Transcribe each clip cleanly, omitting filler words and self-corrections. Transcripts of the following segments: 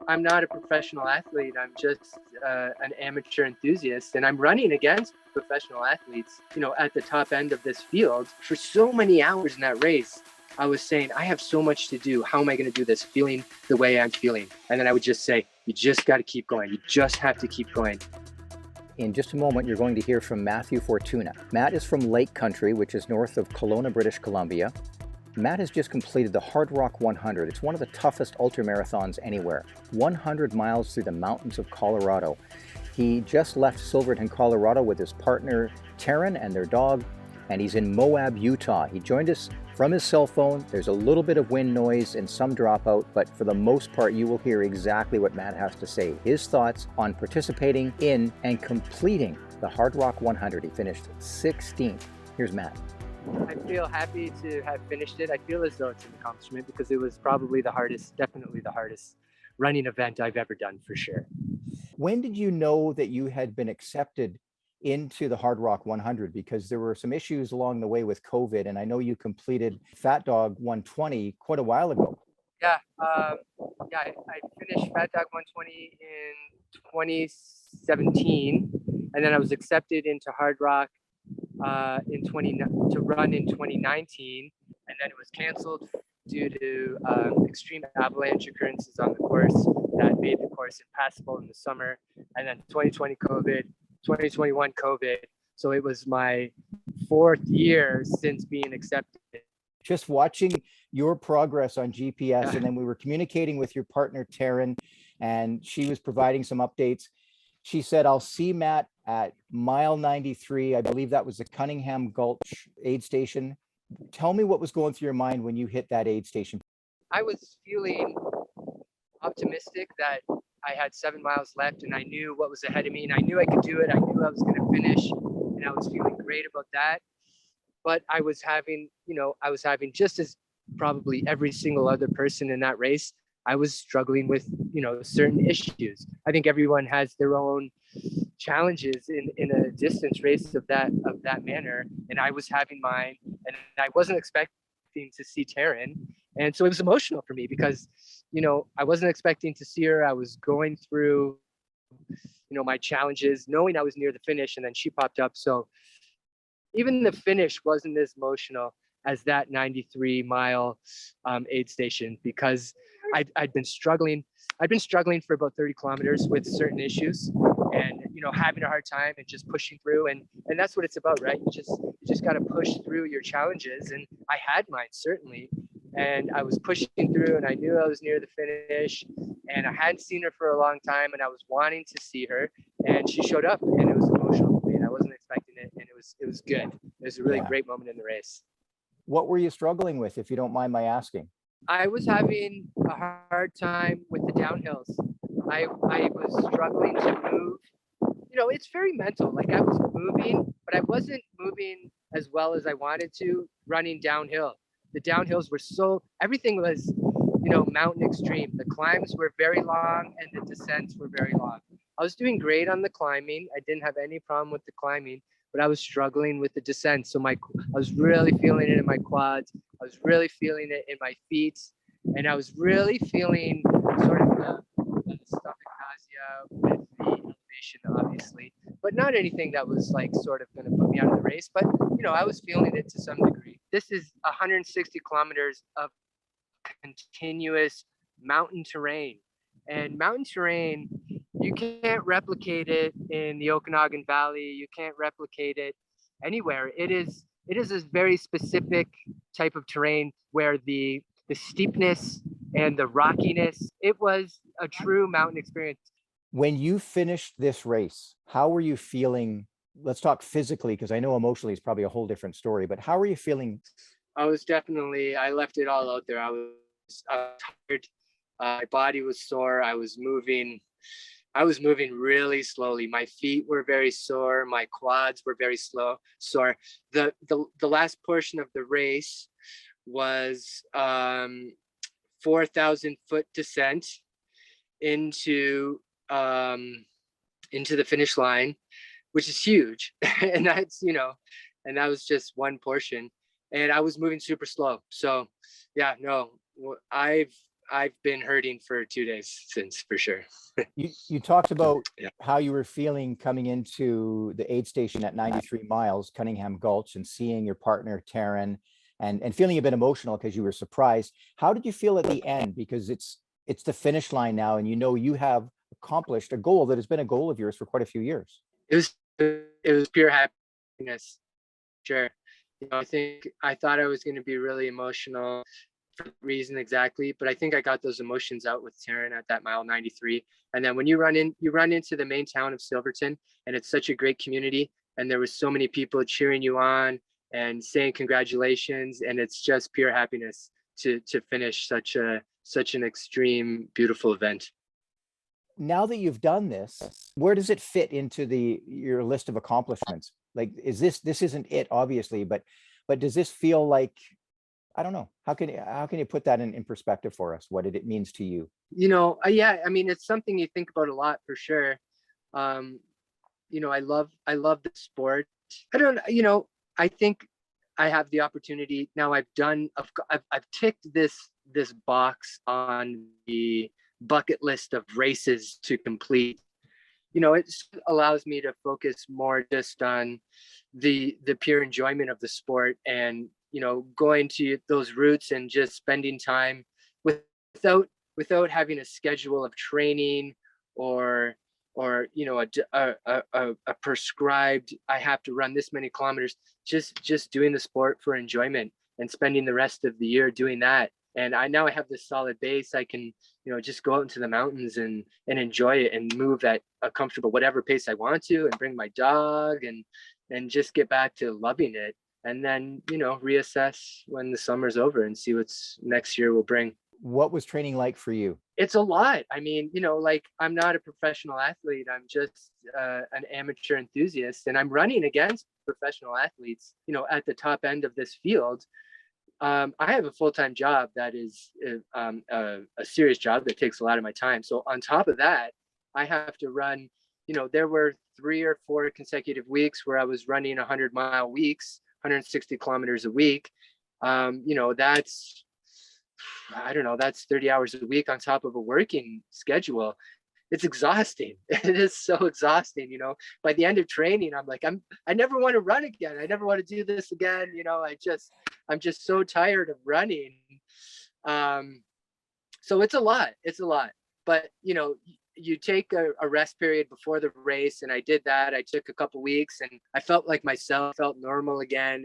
I'm not a professional athlete. I'm just an amateur enthusiast, and I'm running against professional athletes, at the top end of this field. For so many hours in that race, I was saying, I have so much to do. How am I going to do this? Feeling the way I'm feeling. And then I would just say, you just got to keep going. You just have to keep going. In just a moment, you're going to hear from Matthew Fortuna. Matt is from Lake Country, which is north of Kelowna, British Columbia. Matt has just completed the Hardrock 100. It's one of the toughest ultramarathons anywhere. 100 miles through the mountains of Colorado. He just left Silverton, Colorado with his partner, Taryn, and their dog, and he's in Moab, Utah. He joined us from his cell phone. There's a little bit of wind noise and some dropout, but for the most part, you will hear exactly what Matt has to say. His thoughts on participating in and completing the Hardrock 100. He finished 16th. Here's Matt. I feel happy to have finished it. I feel as though it's an accomplishment because it was probably definitely the hardest running event I've ever done, for sure. When did you know that you had been accepted into the Hardrock 100? Because there were some issues along the way with COVID, and I know you completed Fat Dog 120 quite a while ago. Yeah, I finished Fat Dog 120 in 2017, and then I was accepted into Hardrock to run in 2019, and then it was canceled due to extreme avalanche occurrences on the course that made the course impassable in the summer, and then 2020 COVID, 2021 COVID. So it was my 4th year since being accepted. Just watching your progress on GPS, and then we were communicating with your partner, Taryn, and she was providing some updates. She said, I'll see Matt at mile 93. I believe that was the Cunningham Gulch aid station. Tell me what was going through your mind when you hit that aid station. I was feeling optimistic that I had 7 miles left and I knew what was ahead of me and I knew I could do it. I knew I was going to finish and I was feeling great about that. But I was having just as probably every single other person in that race, I was struggling with, certain issues. I think everyone has their own challenges in a distance race of that manner. And I was having mine, and I wasn't expecting to see Taryn. And so it was emotional for me because, I wasn't expecting to see her. I was going through, my challenges, knowing I was near the finish, and then she popped up. So even the finish wasn't as emotional as that 93-mile aid station because I'd been struggling. I'd been struggling for about 30 kilometers with certain issues and, having a hard time and just pushing through. And that's what it's about, right? You just got to push through your challenges. And I had mine, certainly. And I was pushing through and I knew I was near the finish and I hadn't seen her for a long time and I was wanting to see her and she showed up and it was emotional for me and I wasn't expecting it. And it was good. It was a really great moment in the race. What were you struggling with, if you don't mind my asking? I was having a hard time with the downhills. I was struggling to move. It's very mental. Like I was moving, but I wasn't moving as well as I wanted to running downhill. The downhills were everything was, mountain extreme. The climbs were very long and the descents were very long. I was doing great on the climbing. I didn't have any problem with the climbing, but I was struggling with the descent. So I was really feeling it in my quads. I was really feeling it in my feet. And I was really feeling sort of the stomach nausea with the elevation, obviously, but not anything that was like sort of going to put me out of the race. But, I was feeling it to some degree. This is 160 kilometers of continuous mountain terrain. And mountain terrain, you can't replicate it in the Okanagan Valley. You can't replicate it anywhere. It is a very specific type of terrain where the steepness and the rockiness, it was a true mountain experience. When you finished this race, how were you feeling? Let's talk physically, because I know emotionally it's probably a whole different story, but how were you feeling? I left it all out there. I was tired. My body was sore. I was moving really slowly. My feet were very sore. My quads were very sore. The last portion of the race was 4,000 foot descent into the finish line, which is huge. And that's, and that was just one portion. And I was moving super slow. So yeah, no, I've I've been hurting for 2 days since, for sure. You talked about Yeah. how you were feeling coming into the aid station at 93 miles, Cunningham Gulch, and seeing your partner, Taryn, and feeling a bit emotional because you were surprised. How did you feel at the end? Because it's the finish line now, and you know you have accomplished a goal that has been a goal of yours for quite a few years. It was pure happiness. Sure. I think I thought I was going to be really emotional for the reason exactly, but I think I got those emotions out with Taryn at that mile 93. And then when you run into the main town of Silverton, and it's such a great community, and there was so many people cheering you on and saying congratulations, and it's just pure happiness to finish such an extreme, beautiful event. Now that you've done this, where does it fit into your list of accomplishments? Like, this isn't it, obviously, but does this feel like, I don't know, how can you put that in perspective for us, what it means to you? Yeah, I mean, it's something you think about a lot, for sure. Um, I love the sport. I don't, I think I have the opportunity now. I've ticked this box on the bucket list of races to complete. It allows me to focus more just on the pure enjoyment of the sport, and going to those routes and just spending time without having a schedule of training, or a prescribed, I have to run this many kilometers. Just doing the sport for enjoyment and spending the rest of the year doing that. And now I have this solid base. I can just go out into the mountains and enjoy it and move at a comfortable whatever pace I want to, and bring my dog, and just get back to loving it. And then reassess when the summer's over and see what's next year will bring. What was training like for you? It's a lot. I mean, like, I'm not a professional athlete. I'm just an amateur enthusiast, and I'm running against professional athletes, at the top end of this field. I have a full-time job that is a serious job that takes a lot of my time. So on top of that, I have to run, there were 3 or 4 consecutive weeks where I was running 100-mile weeks, 160 kilometers a week. That's, I don't know, that's 30 hours a week on top of a working schedule. It's exhausting. It is so exhausting. By the end of training, I'm like, I never want to run again. I never want to do this again. I'm just so tired of running. So it's a lot. But you take a rest period before the race, and I did that. I took a couple weeks, and I felt like myself, felt normal again,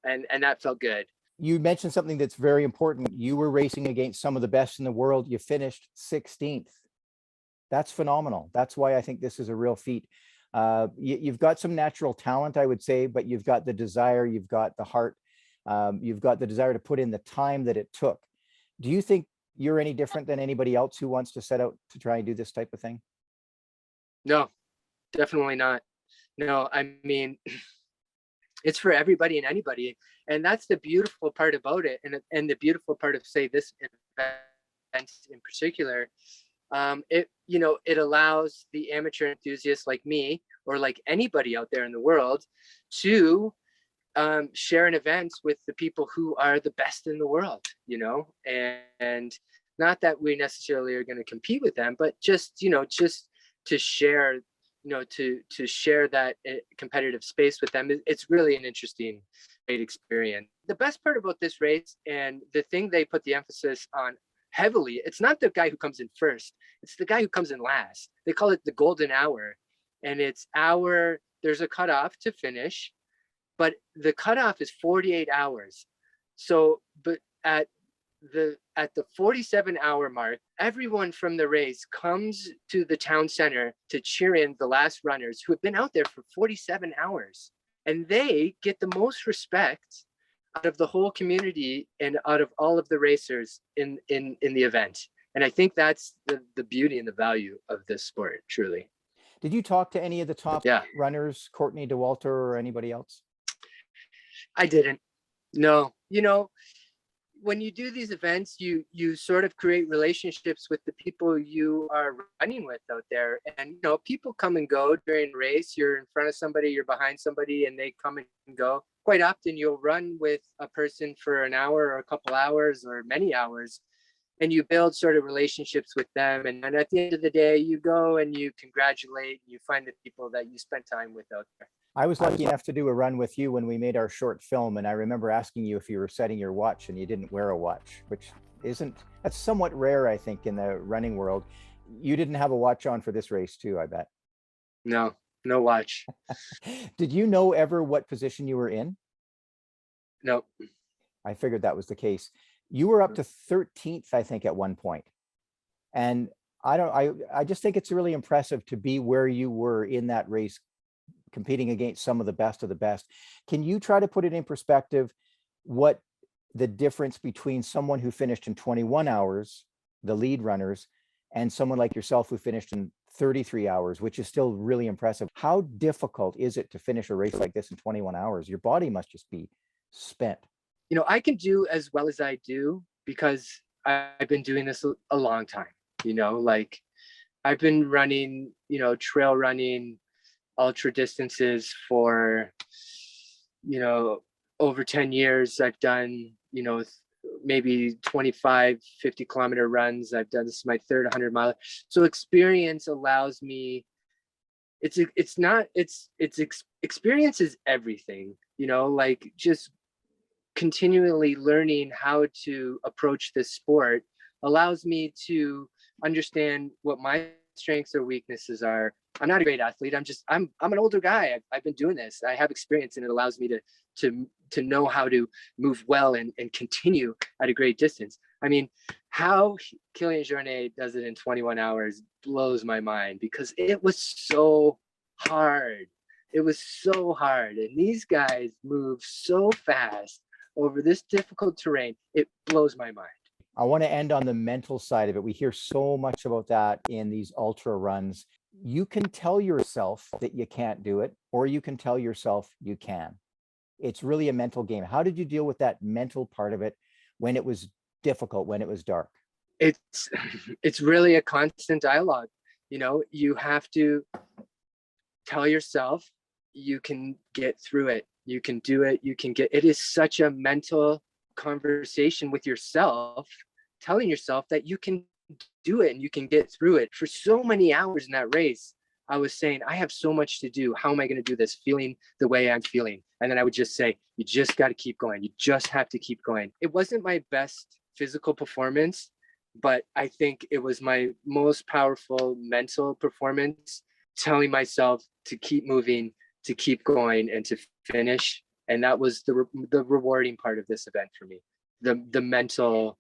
and that felt good. You mentioned something that's very important. You were racing against some of the best in the world. You finished 16th. That's phenomenal. That's why I think this is a real feat. You've got some natural talent, I would say, but you've got the desire, you've got the heart, you've got the desire to put in the time that it took. Do you think you're any different than anybody else who wants to set out to try and do this type of thing? No, definitely not. No, I mean, it's for everybody and anybody. And that's the beautiful part about it. And the beautiful part of, say, this event in particular, it allows the amateur enthusiasts like me, or like anybody out there in the world, to share an event with the people who are the best in the world, and not that we necessarily are going to compete with them, but just to share, to share that competitive space with them. It's really an interesting, great experience. The best part about this race, and the thing they put the emphasis on heavily, it's not the guy who comes in first, it's the guy who comes in last. They call it the golden hour, and there's a cutoff to finish, but the cutoff is 48 hours. So, but at the 47-hour mark, everyone from the race comes to the town center to cheer in the last runners who have been out there for 47 hours, and they get the most respect out of the whole community and out of all of the racers in the event. And I think that's the beauty and the value of this sport, truly. Did you talk to any of the top Yeah. runners, Courtney DeWalter or anybody else? I didn't. No. When you do these events, you sort of create relationships with the people you are running with out there. And people come and go during a race. You're in front of somebody, you're behind somebody, and they come and go. Quite often you'll run with a person for an hour or a couple hours or many hours, and you build sort of relationships with them. And then at the end of the day, you go and you congratulate, and you find the people that you spent time with out there. I was lucky enough to do a run with you when we made our short film, and I remember asking you if you were setting your watch, and you didn't wear a watch, which that's somewhat rare, I think, in the running world. You didn't have a watch on for this race too, I bet. No watch. Did you know ever what position you were in? No. I figured that was the case. You were up to 13th, I think, at one point. And I just think it's really impressive to be where you were in that race, competing against some of the best of the best. Can you try to put it in perspective, what the difference between someone who finished in 21 hours, the lead runners, and someone like yourself who finished in 33 hours, which is still really impressive? How difficult is it to finish a race like this in 21 hours? Your body must just be spent. I can do as well as I do because I've been doing this a long time. Like I've been running, trail running, ultra distances for, over 10 years. I've done, maybe 25, 50 kilometer runs. I've done, this is my third 100 mile. So experience allows me, experience is everything, like just continually learning how to approach this sport allows me to understand what my strengths or weaknesses are. I'm not a great athlete. I'm an older guy. I've been doing this. I have experience, and it allows me to know how to move well and continue at a great distance. I mean, how Kilian Jornet does it in 21 hours blows my mind, because it was so hard. It was so hard. And these guys move so fast over this difficult terrain. It blows my mind. I want to end on the mental side of it. We hear so much about that in these ultra runs. You can tell yourself that you can't do it, or you can tell yourself you can. It's really a mental game. How did you deal with that mental part of it when it was difficult, when it was dark? It's really a constant dialogue. You have to tell yourself you can get through it. You can do it. It is such a mental conversation with yourself, telling yourself that you can do it and you can get through it. For so many hours in that race, I was saying, I have so much to do. How am I going to do this? Feeling the way I'm feeling. And then I would just say, you just got to keep going. You just have to keep going. It wasn't my best physical performance, but I think it was my most powerful mental performance, telling myself to keep moving, to keep going, and to finish. And that was the rewarding part of this event for me, the mental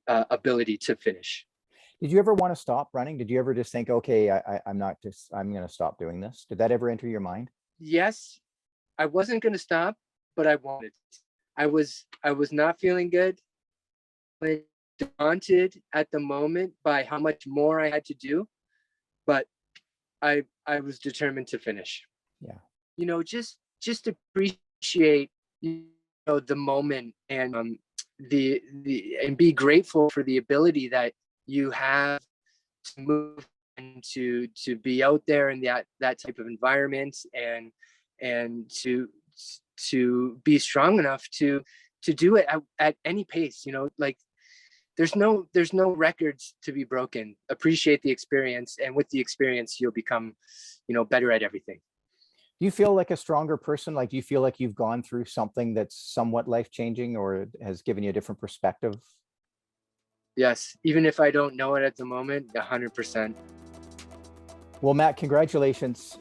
ability to finish. Did you ever want to stop running? Did you ever just think, okay, I'm going to stop doing this? Did that ever enter your mind? Yes, I wasn't going to stop, but I wanted. I was not feeling good, daunted at the moment by how much more I had to do, but I was determined to finish. Yeah. Just appreciate, the moment, and and be grateful for the ability that you have to move and to be out there in that type of environment, and to be strong enough to do it at any pace. Like there's no records to be broken. Appreciate the experience, and with the experience you'll become better at everything. Do you feel like a stronger person? Like, do you feel like you've gone through something that's somewhat life-changing, or has given you a different perspective? Yes, even if I don't know it at the moment, 100%. Well, Matt, congratulations.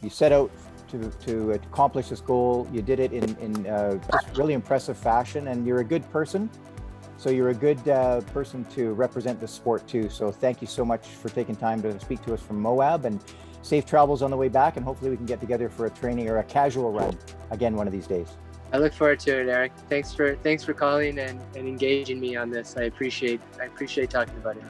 You set out to accomplish this goal. You did it in just really impressive fashion, and you're a good person. So you're a good person to represent the sport too. So thank you so much for taking time to speak to us from Moab, and safe travels on the way back. And hopefully we can get together for a training or a casual run again one of these days. I look forward to it, Eric. Thanks for calling and engaging me on this. I appreciate talking about it.